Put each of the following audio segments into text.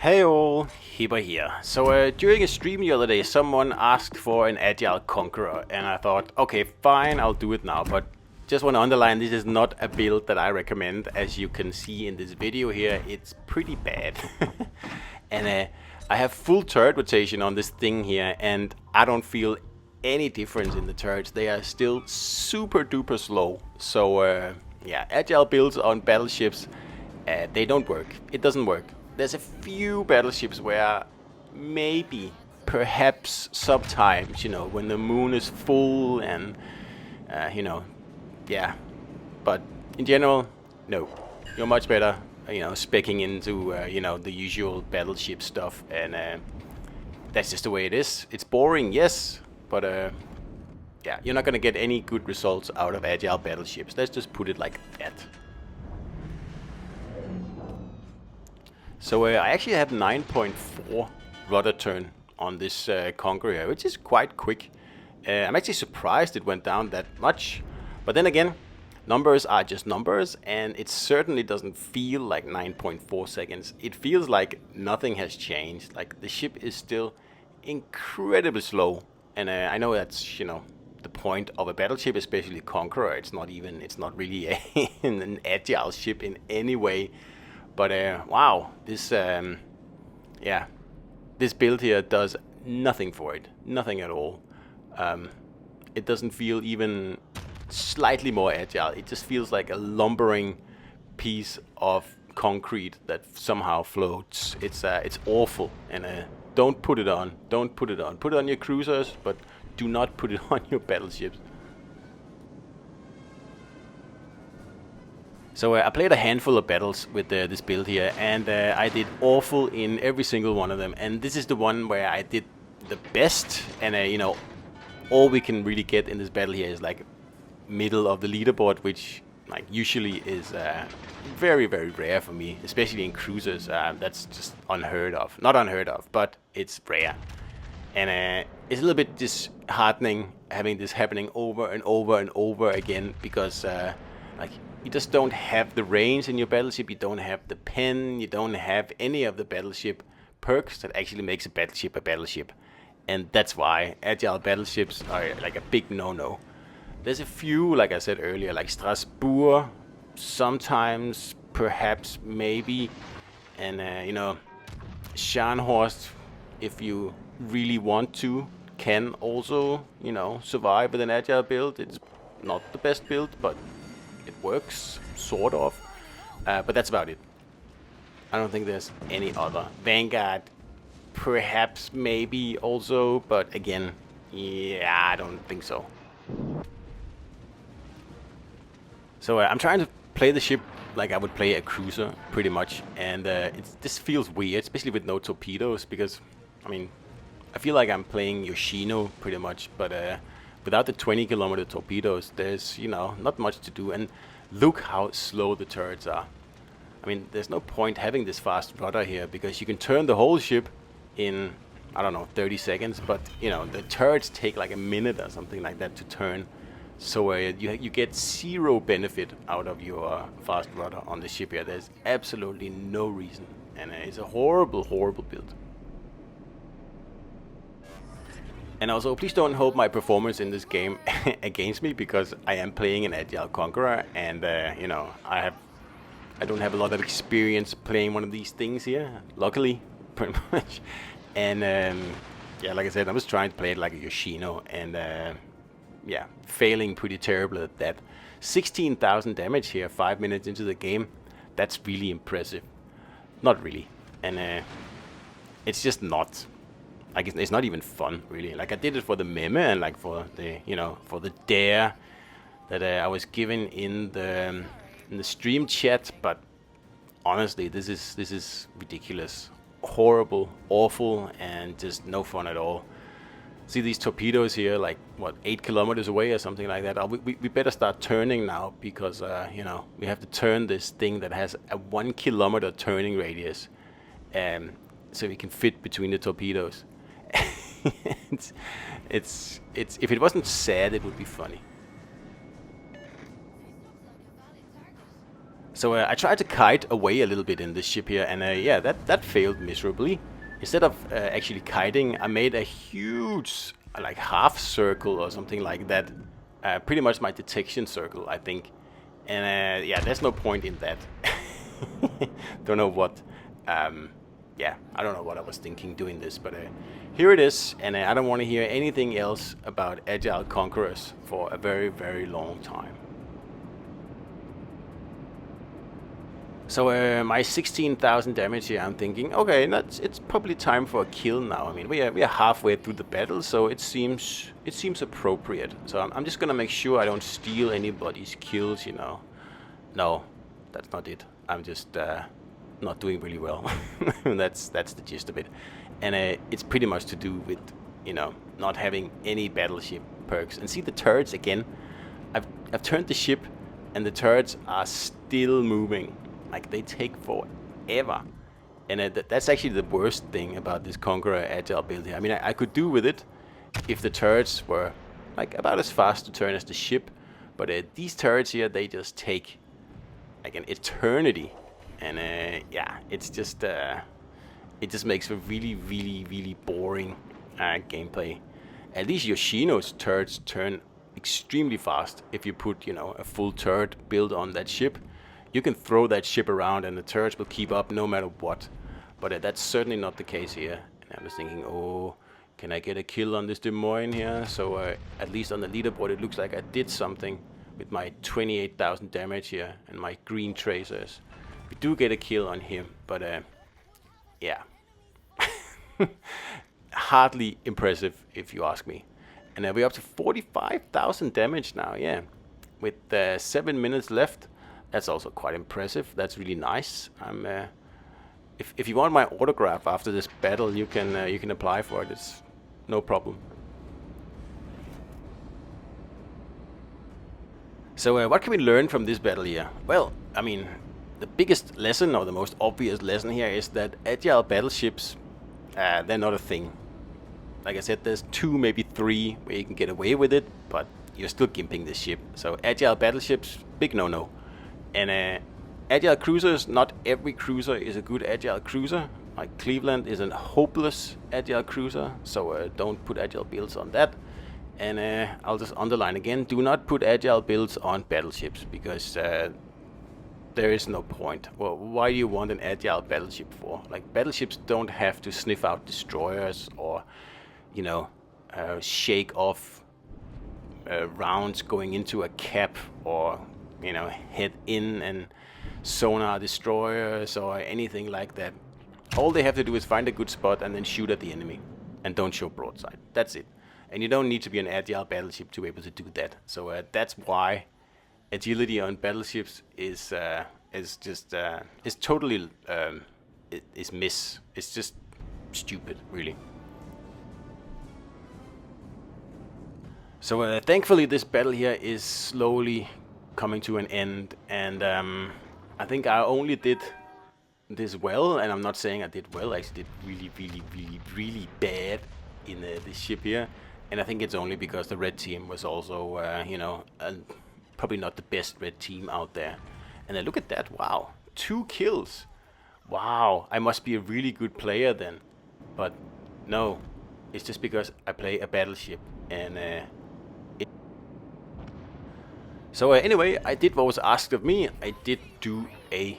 Hey all, Hipper here. So during a stream the other day, someone asked for an Agile Conqueror, and I thought, okay, fine, I'll do it now. But just want to underline, this is not a build that I recommend. As you can see in this video here, it's pretty bad. And I have full turret rotation on this thing here, and I don't feel any difference in the turrets. They are still super duper slow. So yeah, Agile builds on battleships, they don't work. It doesn't work. There's a few battleships where maybe, perhaps sometimes, when the moon is full and, yeah. But in general, no. You're much better, specking into, the usual battleship stuff. And that's just the way it is. It's boring, yes. But, yeah, you're not going to get any good results out of Agile battleships. Let's just put it like that. So I actually have 9.4 rudder turn on this Conqueror, which is quite quick. I'm actually surprised it went down that much. But then again, numbers are just numbers, and it certainly doesn't feel like 9.4 seconds. It feels like nothing has changed. Like the ship is still incredibly slow. And I know that's, the point of a battleship, especially Conqueror. It's not really an agile ship in any way. But wow, this this build here does nothing for it, nothing at all. It doesn't feel even slightly more agile. It just feels like a lumbering piece of concrete that somehow floats. It's awful, and don't put it on. Don't put it on. Put it on your cruisers, but do not put it on your battleships. So I played a handful of battles with this build here, and I did awful in every single one of them. And this is the one where I did the best, and all we can really get in this battle here is like middle of the leaderboard, which like usually is very, very rare for me, especially in cruisers. That's just unheard of. Not unheard of, but it's rare. And it's a little bit disheartening having this happening over and over and over again, because like, you just don't have the range in your battleship, you don't have the pen, you don't have any of the battleship perks that actually makes a battleship. And that's why agile battleships are like a big no-no. There's a few, like I said earlier, like Strasbourg, sometimes, perhaps, maybe, and Scharnhorst, if you really want to, can also, survive with an agile build. It's not the best build, but it works, sort of, but that's about it. I don't think there's any other. Vanguard, perhaps, maybe also, but again, yeah, I don't think so. So I'm trying to play the ship like I would play a cruiser, pretty much, and this feels weird, especially with no torpedoes, because, I feel like I'm playing Yoshino, pretty much, but without the 20-kilometer torpedoes, there's, not much to do. And look how slow the turrets are. There's no point having this fast rudder here, because you can turn the whole ship in, I don't know, 30 seconds. But, the turrets take like a minute or something like that to turn. So you get zero benefit out of your fast rudder on the ship here. There's absolutely no reason. And it's a horrible, horrible build. And also, please don't hold my performance in this game against me, because I am playing an Agile Conqueror, and I don't have a lot of experience playing one of these things here, luckily, pretty much. And yeah, like I said, I was trying to play it like a Yoshino, and yeah, failing pretty terribly at that. 16,000 damage here, 5 minutes into the game. That's really impressive. Not really, and it's just not. Like, it's not even fun, really. Like, I did it for the meme and like for the, for the dare that I was given in the stream chat. But honestly, this is ridiculous, horrible, awful, and just no fun at all. See these torpedoes here, like what, 8 kilometers away or something like that. We better start turning now, because we have to turn this thing that has a 1 kilometer turning radius, so we can fit between the torpedoes. it's if it wasn't sad, it would be funny. So I tried to kite away a little bit in this ship here, and yeah, that failed miserably. Instead of actually kiting, I made a huge, like half circle or something like that. Pretty much my detection circle, I think. And yeah, there's no point in that. Don't know what. Yeah, I don't know what I was thinking doing this, but here it is, and I don't want to hear anything else about Agile Conquerors for a very, very long time. So my 16,000 damage here, I'm thinking, okay, it's probably time for a kill now. I mean, we are halfway through the battle, so it seems appropriate. So I'm just gonna make sure I don't steal anybody's kills, you know. No, that's not it. I'm just not doing really well. That's the gist of it, and it's pretty much to do with, you know, not having any battleship perks. And see the turrets again. I've turned the ship, and the turrets are still moving. Like, they take forever. And that's actually the worst thing about this Conqueror Agile build here. I mean, I could do with it if the turrets were like about as fast to turn as the ship. But these turrets here, they just take like an eternity. And yeah, it's just it just makes for really, really, really boring gameplay. At least Yoshino's turrets turn extremely fast if you put, you know, a full turret build on that ship. You can throw that ship around and the turrets will keep up no matter what. But that's certainly not the case here. And I was thinking, oh, can I get a kill on this Des Moines here? So at least on the leaderboard it looks like I did something with my 28,000 damage here and my green tracers. We do get a kill on him, but yeah. Hardly impressive if you ask me. And we're up to 45,000 damage now, yeah. With 7 minutes left. That's also quite impressive. That's really nice. If you want my autograph after this battle, you can apply for it. It's no problem. So what can we learn from this battle here? Well, I mean, the biggest lesson, or the most obvious lesson here, is that agile battleships, they're not a thing. Like I said, there's 2, maybe 3 where you can get away with it, but you're still gimping the ship. So agile battleships, big no-no. And agile cruisers, not every cruiser is a good agile cruiser. Like Cleveland is a hopeless agile cruiser, so don't put agile builds on that. And I'll just underline again, do not put agile builds on battleships, because there is no point. Well, why do you want an agile battleship for? Like, battleships don't have to sniff out destroyers or, you know, shake off rounds going into a cap, or, you know, head in and sonar destroyers or anything like that. All they have to do is find a good spot and then shoot at the enemy, and don't show broadside. That's it. And you don't need to be an agile battleship to be able to do that. So that's why agility on battleships is just is totally it's just stupid, really. So thankfully this battle here is slowly coming to an end, and I think I only did this well, and I'm not saying I did well. I actually did really, really, really, really bad in this ship here, and I think it's only because the red team was also, you know, probably not the best red team out there. And look at that! Wow, 2 kills! Wow, I must be a really good player then. But no, it's just because I play a battleship, and so anyway, I did what was asked of me. I did do an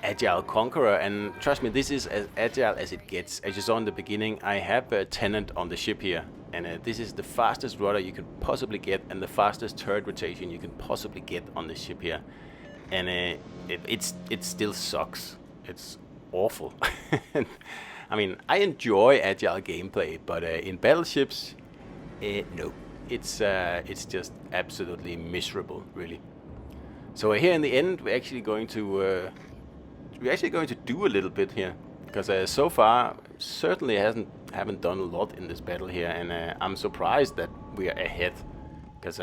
agile conqueror, and trust me, this is as agile as it gets. As you saw in the beginning, I have a tenant on the ship here, and this is the fastest rudder you can possibly get, and the fastest turret rotation you can possibly get on the ship here. And it still sucks. It's awful. I mean, I enjoy agile gameplay, but in battleships, no. It's just absolutely miserable, really. So here in the end, we're actually going to do a little bit here, because so far certainly haven't done a lot in this battle here, and I'm surprised that we are ahead, because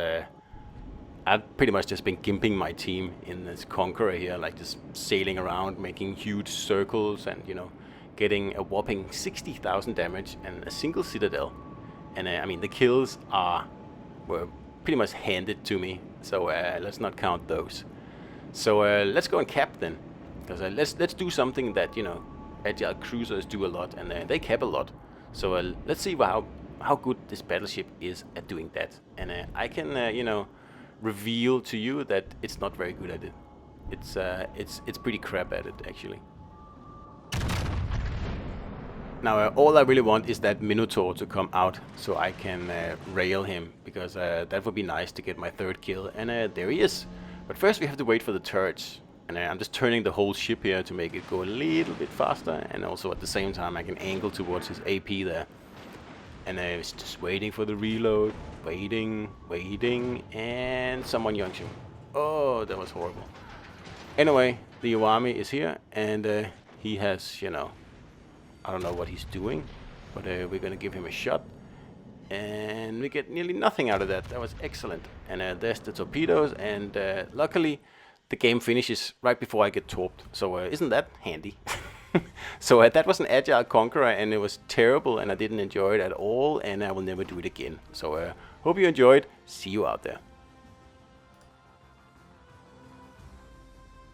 I've pretty much just been gimping my team in this Conqueror here, like just sailing around, making huge circles, and, you know, getting a whopping 60,000 damage and a single citadel. And I mean, the kills were pretty much handed to me, so let's not count those. So let's go and cap then, because let's do something that agile cruisers do a lot, and they cap a lot. So let's see how good this battleship is at doing that. And I can reveal to you that it's not very good at it. It's pretty crap at it actually. Now all I really want is that Minotaur to come out so I can rail him, because that would be nice to get my third kill. And there he is. But first we have to wait for the turrets. And I'm just turning the whole ship here to make it go a little bit faster, and also at the same time I can angle towards his AP there. And it's just waiting for the reload, waiting, and someone yonks him. Oh, that was horrible. Anyway, the Iwami is here, and he has, I don't know what he's doing, but we're gonna give him a shot. And we get nearly nothing out of that. That was excellent. And there's the torpedoes, and luckily the game finishes right before I get torped. So isn't that handy? So that was an Agile Conqueror, and it was terrible, and I didn't enjoy it at all, and I will never do it again. So hope you enjoyed. See you out there.